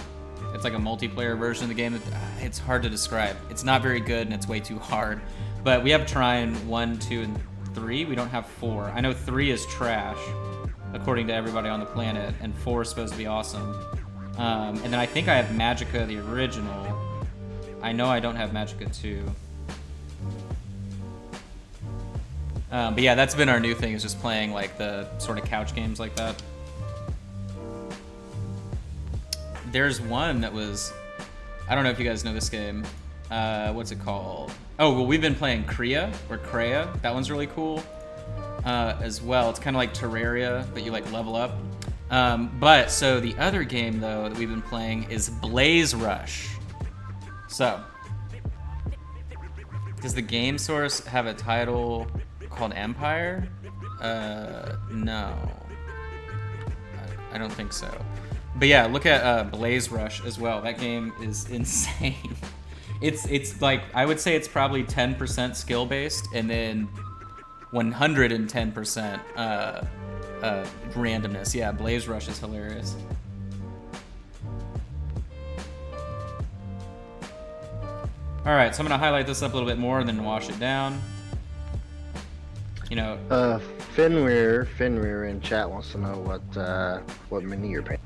It's like a multiplayer version of the game. It's hard to describe. It's not very good, and it's way too hard. But we have Trine 1, 2, and 3. We don't have 4. I know 3 is trash, according to everybody on the planet, and 4 is supposed to be awesome. And then I think I have Magica, the original. I know I don't have Magica 2. But yeah, that's been our new thing, is just playing like the sort of couch games like that. There's one that was, I don't know if you guys know this game. What's it called? Oh, well, we've been playing Crea. That one's really cool as well. It's kind of like Terraria, but you like level up. But so the other game though that we've been playing is Blaze Rush. So, does the game source have a title called Empire? No. I don't think so. But yeah, look at Blaze Rush as well. That game is insane. It's like, I would say it's probably 10% skill based and then 110% randomness. Yeah, Blaze Rush is hilarious. All right, so I'm gonna highlight this up a little bit more and then wash it down. You know. Fenrir in chat wants to know what mini you're painting.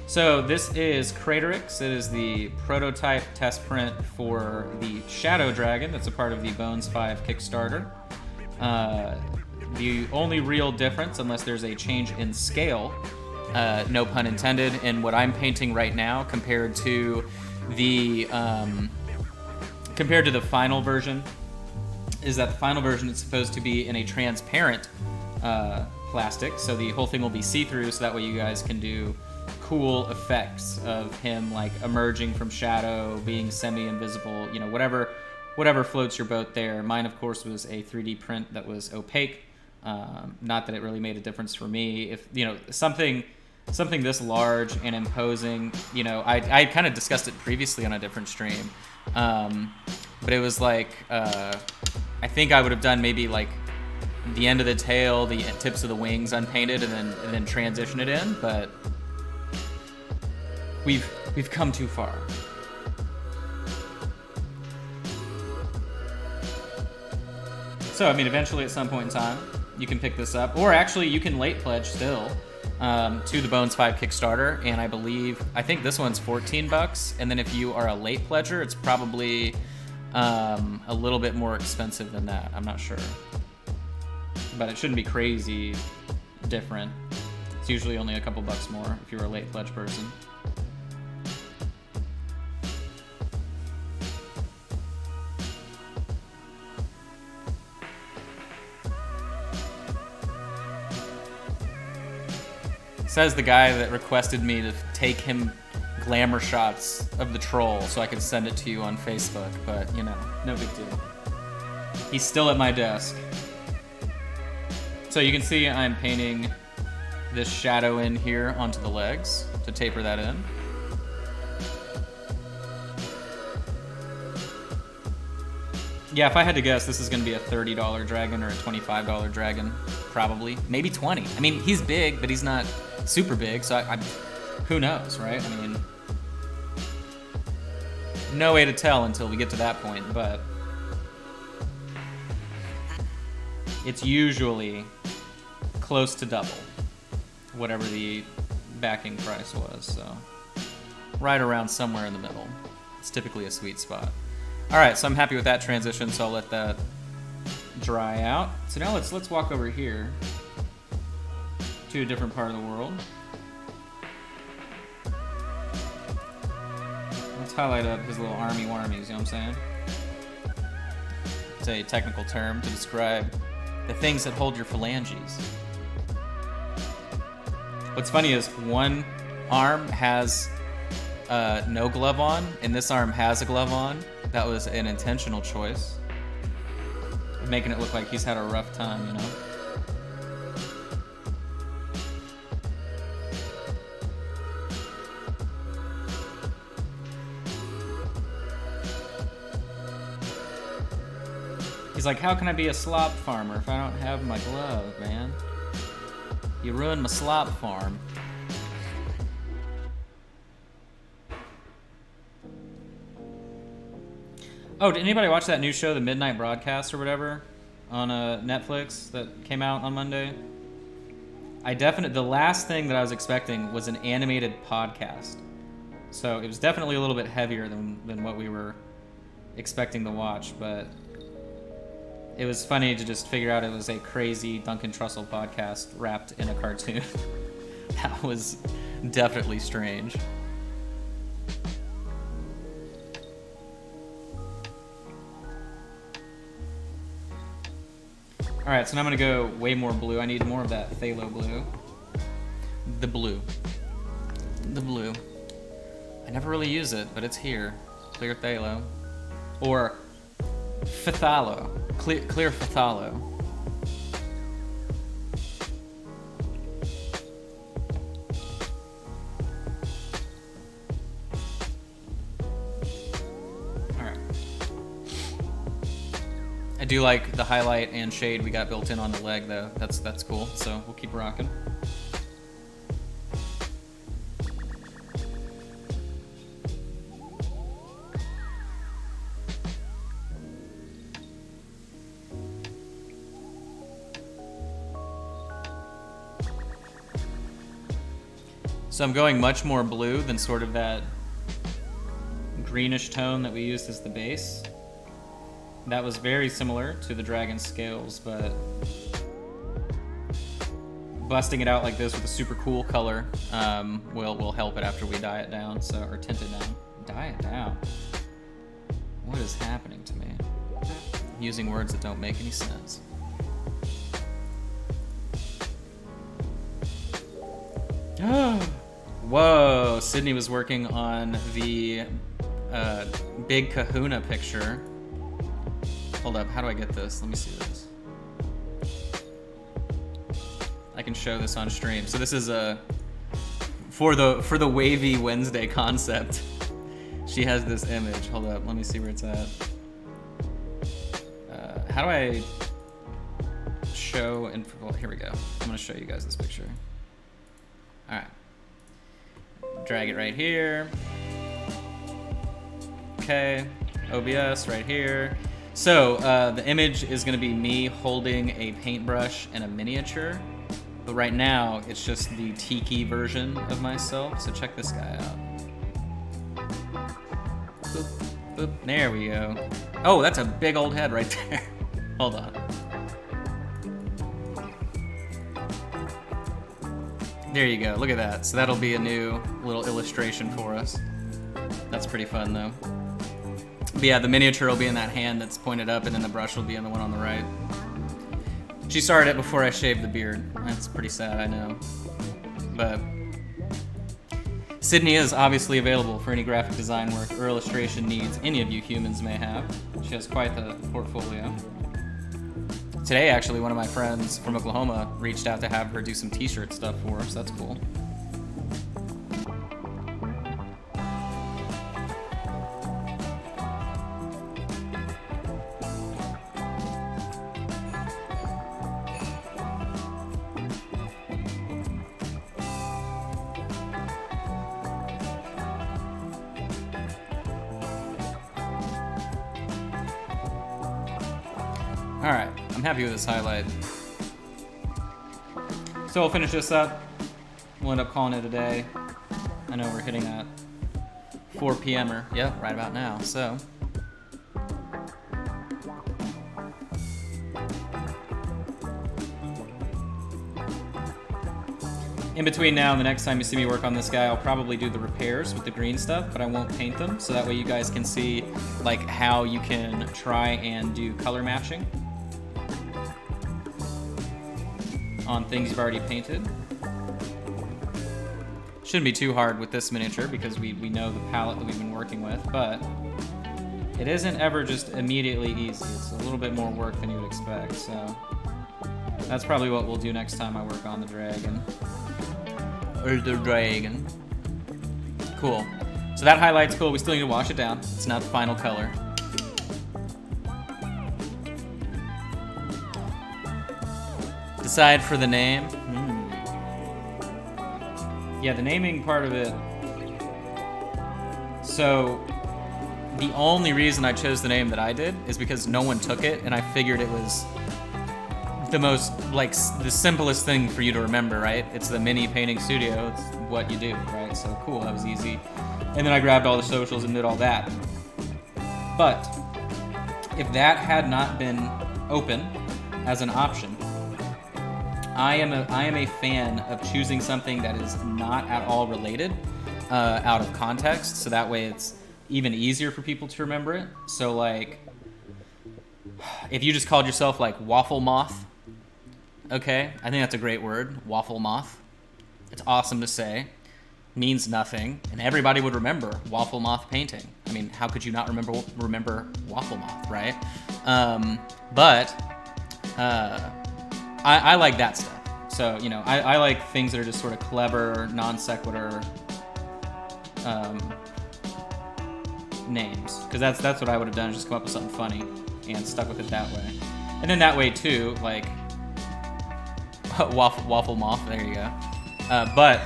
So this is Craterix. It is the prototype test print for the Shadow Dragon that's a part of the Bones 5 Kickstarter. The only real difference, unless there's a change in scale, no pun intended, in what I'm painting right now compared to the final version, is that the final version is supposed to be in a transparent plastic, so the whole thing will be see-through, so that way you guys can do cool effects of him like emerging from shadow, being semi-invisible, you know, whatever floats your boat there. Mine, of course, was a 3D print that was opaque. Not that it really made a difference for me. If, you know, something this large and imposing, you know, I kind of discussed it previously on a different stream, but it was like, I think I would have done maybe like the end of the tail, the tips of the wings unpainted, and then transition it in, but we've come too far. So, I mean, eventually at some point in time, you can pick this up, or actually you can late pledge still to the Bones 5 Kickstarter, and I think this one's $14, and then if you are a late pledger, it's probably a little bit more expensive than that. I'm not sure, but it shouldn't be crazy different. It's usually only a couple bucks more if you're a late pledge person. Says the guy that requested me to take him glamour shots of the troll so I could send it to you on Facebook, but, you know, no big deal. He's still at my desk. So you can see I'm painting this shadow in here onto the legs to taper that in. Yeah, if I had to guess, this is going to be a $30 dragon or a $25 dragon, probably. Maybe 20. I mean, he's big, but he's not super big, so who knows, right? I mean, no way to tell until we get to that point, but it's usually close to double whatever the backing price was, so right around somewhere in the middle. It's typically a sweet spot. All right, so I'm happy with that transition, so I'll let that dry out. So now let's walk over here to a different part of the world. Let's highlight up his little army warmies, you know what I'm saying? It's a technical term to describe the things that hold your phalanges. What's funny is one arm has no glove on, and this arm has a glove on. That was an intentional choice, making it look like he's had a rough time, you know? He's like, how can I be a slop farmer if I don't have my glove, man? You ruined my slop farm. Oh, did anybody watch that new show, The Midnight Broadcast or whatever, on Netflix that came out on Monday? The last thing that I was expecting was an animated podcast. So it was definitely a little bit heavier than what we were expecting to watch, but it was funny to just figure out it was a crazy Duncan Trussell podcast wrapped in a cartoon. That was definitely strange. Alright, so now I'm going to go way more blue. I need more of that phthalo blue. The blue. The blue. I never really use it, but it's here. Clear phthalo. Or phthalo. Clear phthalo. I do like the highlight and shade we got built in on the leg, though. That's cool. So we'll keep rocking. So I'm going much more blue than sort of that greenish tone that we used as the base. That was very similar to the dragon scales, but busting it out like this with a super cool color will help it after we dye it down, or tint it down. Dye it down? What is happening to me? I'm using words that don't make any sense. Whoa, Sydney was working on the Big Kahuna picture. Hold up, how do I get this? Let me see this. I can show this on stream. So this is for the Wavy Wednesday concept. She has this image. Hold up, let me see where it's at. How do I show and well, here we go. I'm gonna show you guys this picture. All right, drag it right here. Okay, OBS right here. So the image is gonna be me holding a paintbrush and a miniature, but right now it's just the tiki version of myself. So check this guy out. Boop, boop. There we go. Oh, that's a big old head right there. Hold on. There you go, look at that. So that'll be a new little illustration for us. That's pretty fun though. But yeah, the miniature will be in that hand that's pointed up, and then the brush will be in the one on the right. She started it before I shaved the beard. That's pretty sad, I know. But Sydney is obviously available for any graphic design work or illustration needs any of you humans may have. She has quite the portfolio. Today, actually, one of my friends from Oklahoma reached out to have her do some t-shirt stuff for us. That's cool. All right, I'm happy with this highlight. So we'll finish this up. We'll end up calling it a day. I know we're hitting that 4 p.m.er. Yeah, right about now, so. In between now and the next time you see me work on this guy, I'll probably do the repairs with the green stuff, but I won't paint them, so that way you guys can see like how you can try and do color matching on things you've already painted. Shouldn't be too hard with this miniature because we know the palette that we've been working with, but it isn't ever just immediately easy. It's a little bit more work than you would expect, so that's probably what we'll do next time I work on the dragon. Or the dragon. Cool. So that highlight's cool. We still need to wash it down. It's not the final color. Decide for the name. Yeah, the naming part of it. So the only reason I chose the name that I did is because no one took it, and I figured it was the most, like, the simplest thing for you to remember, right? It's the mini painting studio. It's what you do, right? So cool, that was easy. And then I grabbed all the socials and did all that. But if that had not been open as an option, I am a fan of choosing something that is not at all related out of context, so that way it's even easier for people to remember it. So like, if you just called yourself like Waffle Moth, okay, I think that's a great word, Waffle Moth. It's awesome to say, means nothing, and everybody would remember Waffle Moth painting. I mean, how could you not remember Waffle Moth, right? I like that stuff. So, you know, I like things that are just sort of clever, non sequitur names, because that's what I would have done, is just come up with something funny and stuck with it that way. And then that way too, like waffle moth. There you go. But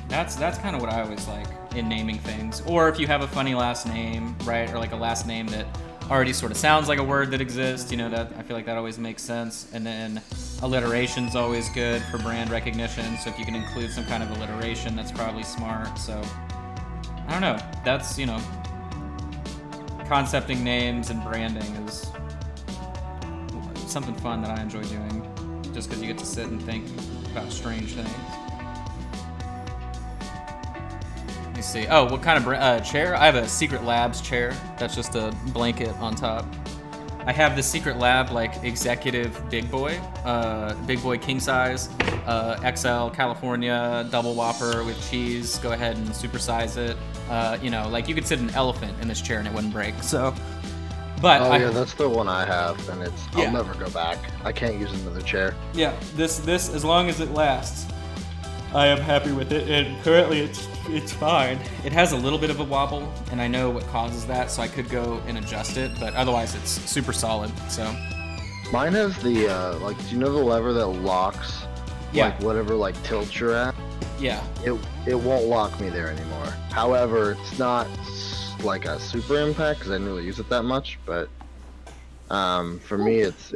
that's kind of what I always like in naming things. Or if you have a funny last name, right, or like a last name that already sort of sounds like a word that exists, you know, that I feel like that always makes sense. And then alliteration's always good for brand recognition. So if you can include some kind of alliteration, that's probably smart. So I don't know. That's, you know, concepting names and branding is something fun that I enjoy doing, just because you get to sit and think about strange things. Let me see. Oh, what kind of chair? I have a Secret Labs chair. That's just a blanket on top. I have the Secret Lab like executive big boy king size, XL California double whopper with cheese. Go ahead and supersize it. You know, like you could sit an elephant in this chair and it wouldn't break. So, but Oh yeah, that's the one I have, and it's Yeah. I'll never go back. I can't use another chair. yeah, this as long as it lasts, I am happy with it, and currently it's fine. It has a little bit of a wobble, and I know what causes that, so I could go and adjust it, but otherwise it's super solid. So Mine has the like, do you know the lever that locks Yeah. like whatever like tilt you're at? yeah, It won't lock me there anymore. However, it's not like a super impact because I didn't really use it that much, but for me it's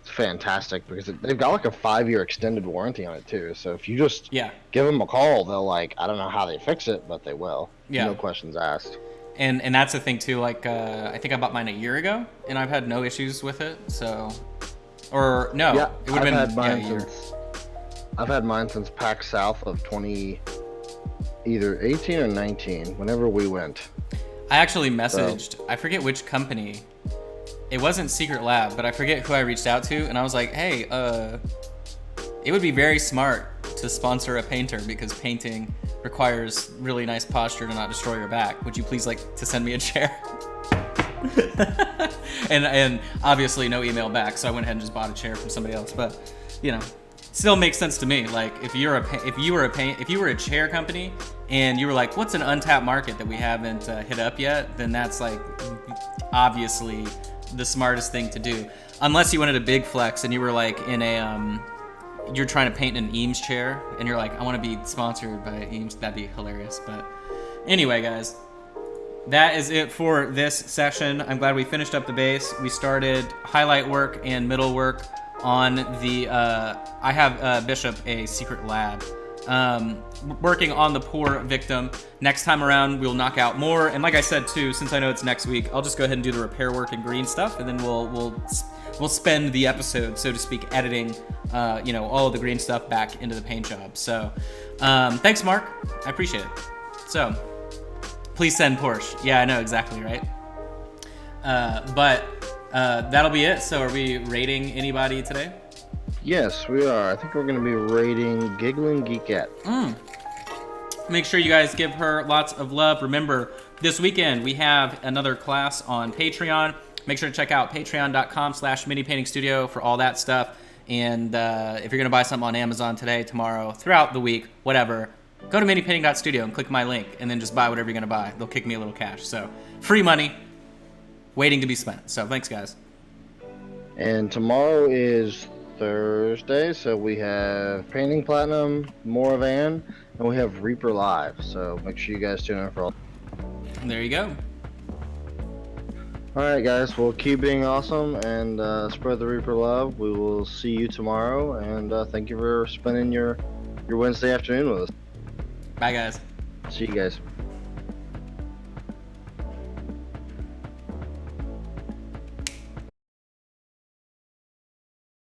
fantastic because they've got like a 5-year extended warranty on it too. So if you just yeah. give them a call, they'll like, I don't know how they fix it, but they will. Yeah. No questions asked. And that's the thing too. Like I think I bought mine a year ago, and I've had no issues with it. So, or no, Yeah, it would I've have had been mine a year. I've had mine since PAX South of either 18 or 19, whenever we went. I actually messaged. I forget which company. It wasn't Secret Lab, but I forget who I reached out to, and I was like, "Hey, it would be very smart to sponsor a painter because painting requires really nice posture to not destroy your back. Would you please like to send me a chair?" and obviously no email back, so I went ahead and just bought a chair from somebody else. But you know, still makes sense to me. Like if you were a chair company and you were like, "What's an untapped market that we haven't hit up yet?" Then that's like obviously the smartest thing to do. Unless you wanted a big flex and you were like in a you're trying to paint an Eames chair and you're like, I want to be sponsored by Eames. That'd be hilarious. But anyway, guys, that is it for this session. I'm glad we finished up the base. We started highlight work and middle work on the I have Bishop a Secret Lab working on the poor victim. Next time around we'll knock out more, and like I said too, since I know it's next week, I'll just go ahead and do the repair work and green stuff, and then we'll spend the episode, so to speak, editing you know, all of the green stuff back into the paint job. So thanks, Mark, I appreciate it. So please send Porsche. Yeah, I know exactly, right? But that'll be it. So are we rating anybody today? Yes, we are. I think we're going to be rating Giggling Geekette. Make sure you guys give her lots of love. Remember, this weekend we have another class on Patreon. Make sure to check out patreon.com/minipaintingstudio for all that stuff. And if you're going to buy something on Amazon today, tomorrow, throughout the week, whatever, go to minipainting.studio and click my link and then just buy whatever you're going to buy. They'll kick me a little cash. So free money waiting to be spent. So thanks, guys. And tomorrow is Thursday, so we have Painting Platinum, Moravan, and we have Reaper Live. So make sure you guys tune in for all. There you go. Alright guys, well, keep being awesome and spread the Reaper love. We will see you tomorrow, and thank you for spending your Wednesday afternoon with us. Bye, guys. See you guys.